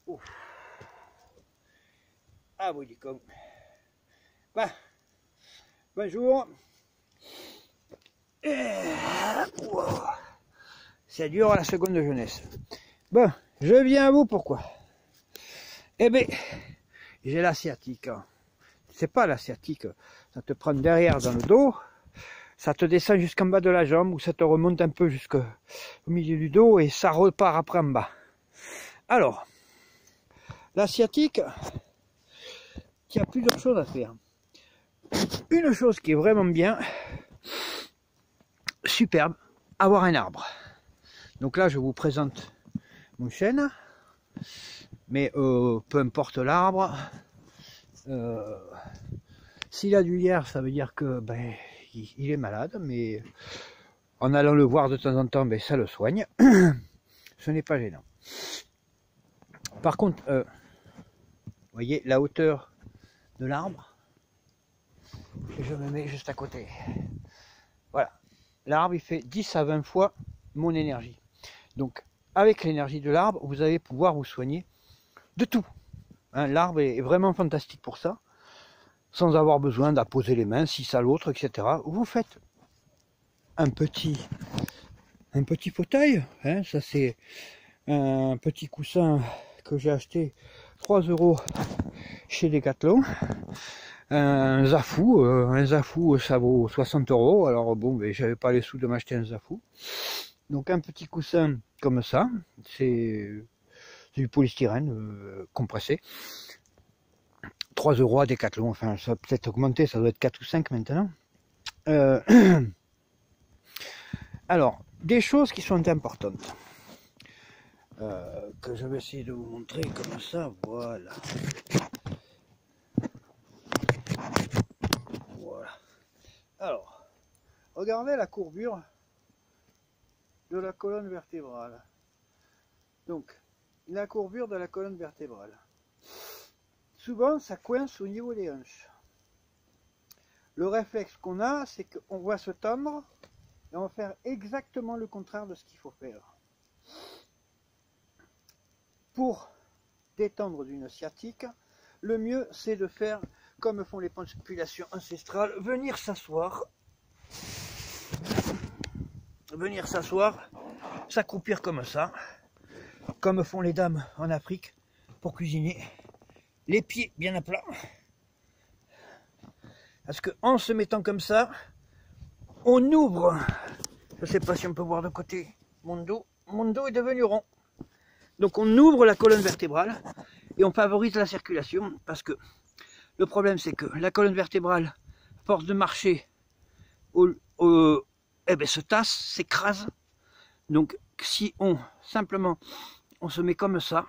Ouf. Ah oui, du con. Bah, bonjour. Wow. C'est dur à la seconde de jeunesse. Bon, je viens à vous pourquoi? Eh bien, j'ai la sciatique. C'est pas la sciatique, ça te prend derrière dans le dos, ça te descend jusqu'en bas de la jambe ou ça te remonte un peu jusqu'au milieu du dos et ça repart après en bas. Alors, la sciatique, il y a plusieurs choses à faire. Une chose qui est vraiment bien, superbe, avoir un arbre. Donc là, je vous présente mon chêne, mais peu importe l'arbre, s'il a du lierre, ça veut dire que ben, il est malade, mais en allant le voir de temps en temps, ben, ça le soigne. Ce n'est pas gênant. Par contre, vous voyez la hauteur de l'arbre, je me mets juste à côté. Voilà, l'arbre il fait 10 à 20 fois mon énergie. Donc avec l'énergie de l'arbre, vous allez pouvoir vous soigner de tout. Hein, l'arbre est vraiment fantastique pour ça, sans avoir besoin d'apposer les mains, ci, ça, l'autre, etc. Vous faites un petit fauteuil, hein, ça c'est un petit coussin que j'ai acheté 3 € chez Decathlon. Un Zafou ça vaut 60 €. Alors bon, mais j'avais pas les sous de m'acheter un Zafou. Donc un petit coussin comme ça, c'est du polystyrène compressé. 3 € à Decathlon, enfin ça a peut-être augmenté, ça doit être 4 ou 5 maintenant. Alors, des choses qui sont importantes. Que je vais essayer de vous montrer comme ça, voilà. Voilà. Alors, regardez la courbure de la colonne vertébrale. Donc, la courbure de la colonne vertébrale. Souvent, ça coince au niveau des hanches. Le réflexe qu'on a, c'est qu'on va se tendre et on va faire exactement le contraire de ce qu'il faut faire. Pour détendre d'une sciatique, le mieux c'est de faire comme font les populations ancestrales, venir s'asseoir, s'accroupir comme ça, comme font les dames en Afrique pour cuisiner, les pieds bien à plat, parce que en se mettant comme ça, on ouvre, je ne sais pas si on peut voir de côté, mon dos est devenu rond. Donc on ouvre la colonne vertébrale et on favorise la circulation parce que le problème c'est que la colonne vertébrale, à force de marcher, eh ben, se tasse, s'écrase. Donc si simplement on se met comme ça,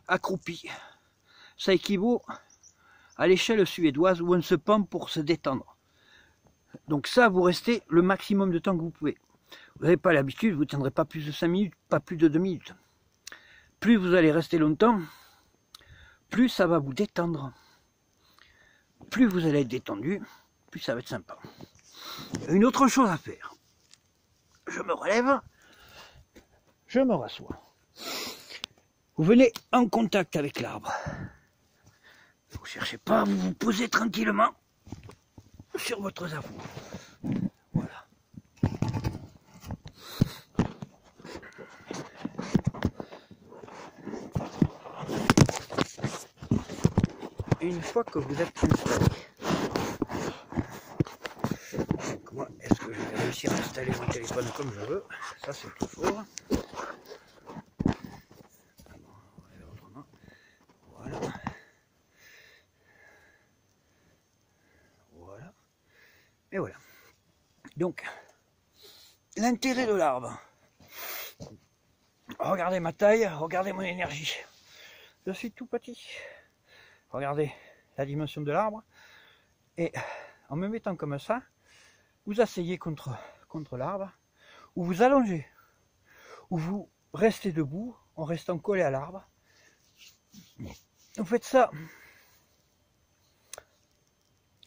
accroupi, ça équivaut à l'échelle suédoise où on se pend pour se détendre. Donc ça, vous restez le maximum de temps que vous pouvez. Vous n'avez pas l'habitude, vous ne tiendrez pas plus de 5 minutes, pas plus de 2 minutes. Plus vous allez rester longtemps, plus ça va vous détendre. Plus vous allez être détendu, plus ça va être sympa. Une autre chose à faire. Je me relève, je me rassois. Vous venez en contact avec l'arbre. Vous ne cherchez pas, vous vous posez tranquillement sur votre Zafou. Voilà. Une fois que vous êtes installé, comment est-ce que je vais réussir à installer mon téléphone comme je veux? Ça c'est plus fort. Voilà. Voilà. Et voilà. Donc, l'intérêt de l'arbre. Regardez ma taille, regardez mon énergie. Je suis tout petit. Regardez la dimension de l'arbre. Et en me mettant comme ça, vous asseyez contre l'arbre, ou vous allongez, ou vous restez debout en restant collé à l'arbre. Vous faites ça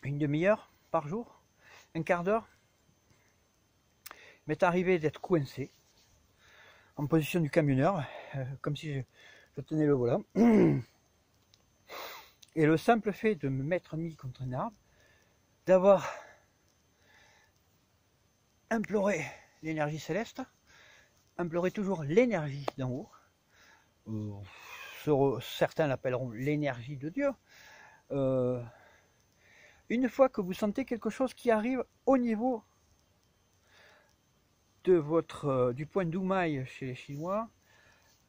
une demi-heure par jour, un quart d'heure. Il m'est arrivé d'être coincé en position du camionneur, comme si tenez le voilà. Et le simple fait de me mettre mis contre un arbre, d'avoir imploré l'énergie céleste, implorer toujours l'énergie d'en haut, certains l'appelleront l'énergie de Dieu. Une fois que vous sentez quelque chose qui arrive au niveau de du point d'Oumaï chez les Chinois,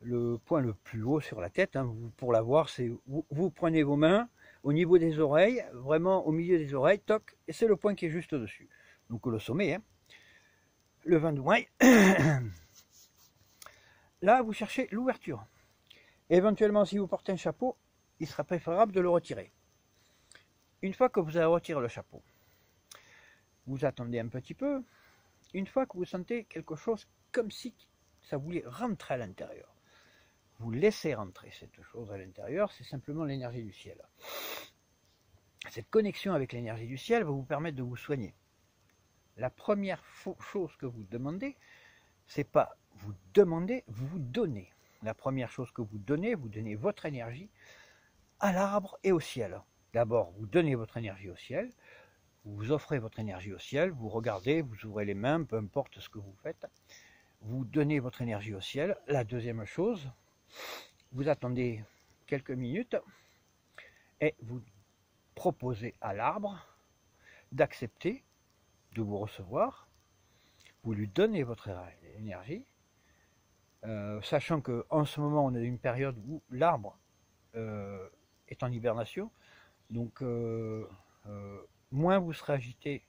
le point le plus haut sur la tête, hein, pour l'avoir, c'est vous prenez vos mains au niveau des oreilles, vraiment au milieu des oreilles, toc, et c'est le point qui est juste dessus. Donc le sommet, hein, le vin d'Oumaï. Là, vous cherchez l'ouverture. Éventuellement, si vous portez un chapeau, il sera préférable de le retirer. Une fois que vous avez retiré le chapeau, vous attendez un petit peu. Une fois que vous sentez quelque chose comme si ça voulait rentrer à l'intérieur, vous laissez rentrer cette chose à l'intérieur, c'est simplement l'énergie du ciel. Cette connexion avec l'énergie du ciel va vous permettre de vous soigner. La première chose que vous demandez, c'est pas vous demander, vous donnez. La première chose que vous donnez votre énergie à l'arbre et au ciel. D'abord, vous donnez votre énergie au ciel, vous offrez votre énergie au ciel, vous regardez, vous ouvrez les mains, peu importe ce que vous faites, vous donnez votre énergie au ciel. La deuxième chose, vous attendez quelques minutes et vous proposez à l'arbre d'accepter de vous recevoir. Vous lui donnez votre énergie, sachant qu'en ce moment on est dans une période où l'arbre est en hibernation, donc moins vous serez agité,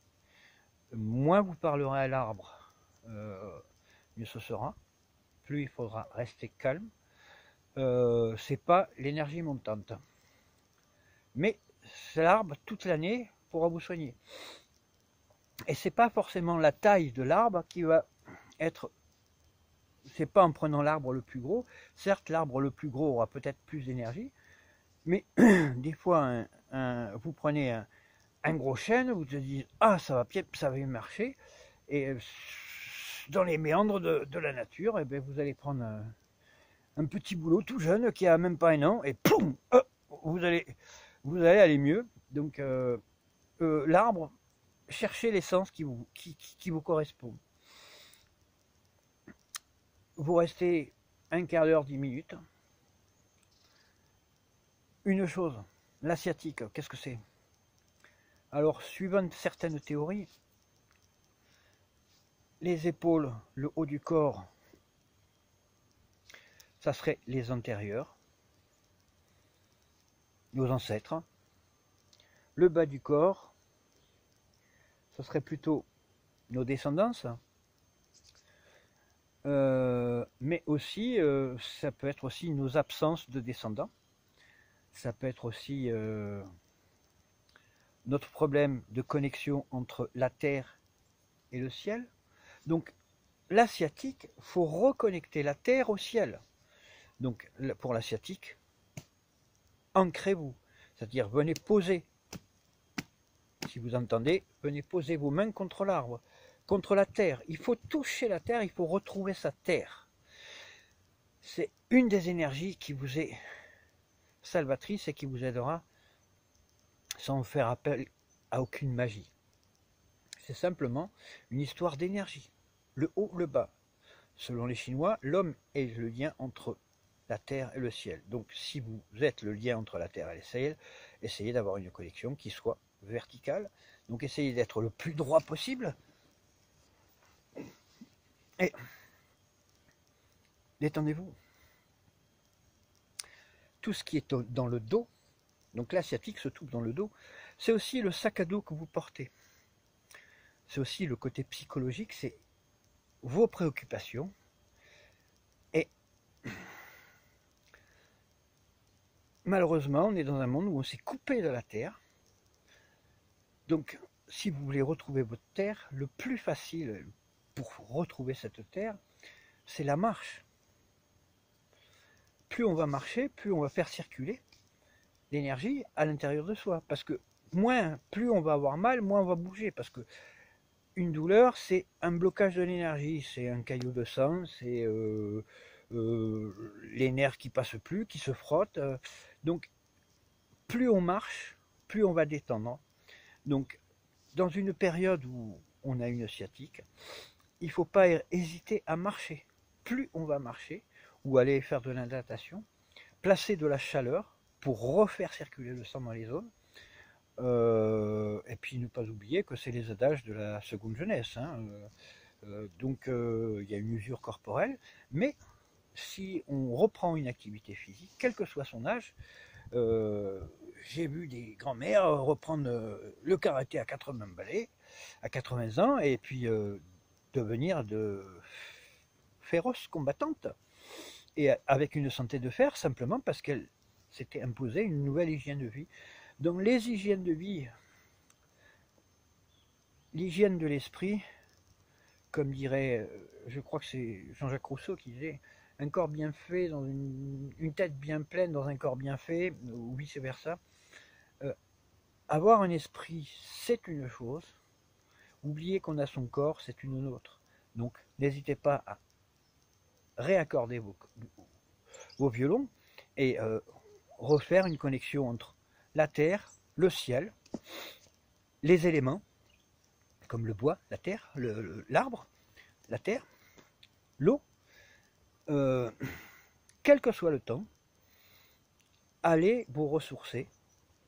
moins vous parlerez à l'arbre, mieux ce sera. Plus il faudra rester calme. C'est pas l'énergie montante, mais l'arbre toute l'année pourra vous soigner. Et c'est pas forcément la taille de l'arbre qui va être. C'est pas en prenant l'arbre le plus gros. Certes, l'arbre le plus gros aura peut-être plus d'énergie, mais des fois, vous prenez un gros chêne, vous te dites ah ça va bien marcher, et dans les méandres de la nature, et bien, vous allez prendre un petit boulot tout jeune qui a même pas un an, et poum, vous allez aller mieux. Donc l'arbre, cherchez l'essence qui vous correspond. Vous restez un quart d'heure, 10 minutes. Une chose, l'asiatique, qu'est-ce que c'est? Alors, suivant certaines théories, les épaules, le haut du corps, ça serait les antérieurs, nos ancêtres. Le bas du corps, ce serait plutôt nos descendances. Mais aussi, ça peut être aussi nos absences de descendants. Ça peut être aussi notre problème de connexion entre la terre et le ciel. Donc, l'asiatique, il faut reconnecter la terre au ciel. Donc, pour l'asiatique, ancrez-vous. C'est-à-dire, venez poser. Si vous entendez, venez poser vos mains contre l'arbre, contre la terre. Il faut toucher la terre, il faut retrouver sa terre. C'est une des énergies qui vous est salvatrice et qui vous aidera sans faire appel à aucune magie. C'est simplement une histoire d'énergie. Le haut, le bas. Selon les Chinois, l'homme est le lien entre la terre et le ciel. Donc si vous êtes le lien entre la terre et le ciel, essayez d'avoir une connexion qui soit verticale. Donc essayez d'être le plus droit possible. Et détendez-vous. Tout ce qui est dans le dos, donc l'asiatique se trouve dans le dos, c'est aussi le sac à dos que vous portez. C'est aussi le côté psychologique, c'est vos préoccupations. Et malheureusement, on est dans un monde où on s'est coupé de la terre. Donc, si vous voulez retrouver votre terre, le plus facile pour retrouver cette terre, c'est la marche. Plus on va marcher, plus on va faire circuler l'énergie à l'intérieur de soi. Parce que plus on va avoir mal, moins on va bouger. Parce que une douleur, c'est un blocage de l'énergie, c'est un caillot de sang, c'est les nerfs qui passent plus, qui se frottent. Donc, plus on marche, plus on va détendre. Donc, dans une période où on a une sciatique, il ne faut pas hésiter à marcher. Plus on va marcher, ou aller faire de la natation, placer de la chaleur pour refaire circuler le sang dans les zones. Et puis ne pas oublier que c'est les adages de la seconde jeunesse. Hein. Donc il y a une usure corporelle, mais si on reprend une activité physique, quel que soit son âge, j'ai vu des grands-mères reprendre le karaté à 80 balais, à 80 ans, et puis devenir de féroces combattantes, et avec une santé de fer, simplement parce qu'elles s'étaient imposées une nouvelle hygiène de vie. Donc les hygiènes de vie, l'hygiène de l'esprit, comme dirait, je crois que c'est Jean-Jacques Rousseau qui disait, un corps bien fait, dans une tête bien pleine dans un corps bien fait, ou vice-versa. Avoir un esprit, c'est une chose. Oublier qu'on a son corps, c'est une autre. Donc, n'hésitez pas à réaccorder vos violons et refaire une connexion entre la terre, le ciel, les éléments, comme le bois, la terre, l'arbre, la terre, l'eau, quel que soit le temps, allez vous ressourcer.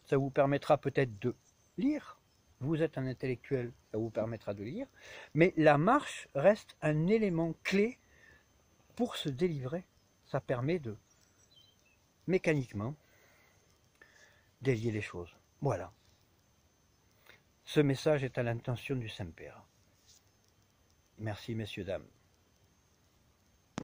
Ça vous permettra peut-être de lire. Vous êtes un intellectuel, ça vous permettra de lire. Mais la marche reste un élément clé pour se délivrer. Ça permet de, mécaniquement, délier les choses. Voilà. Ce message est à l'intention du Saint-Père. Merci, messieurs, dames.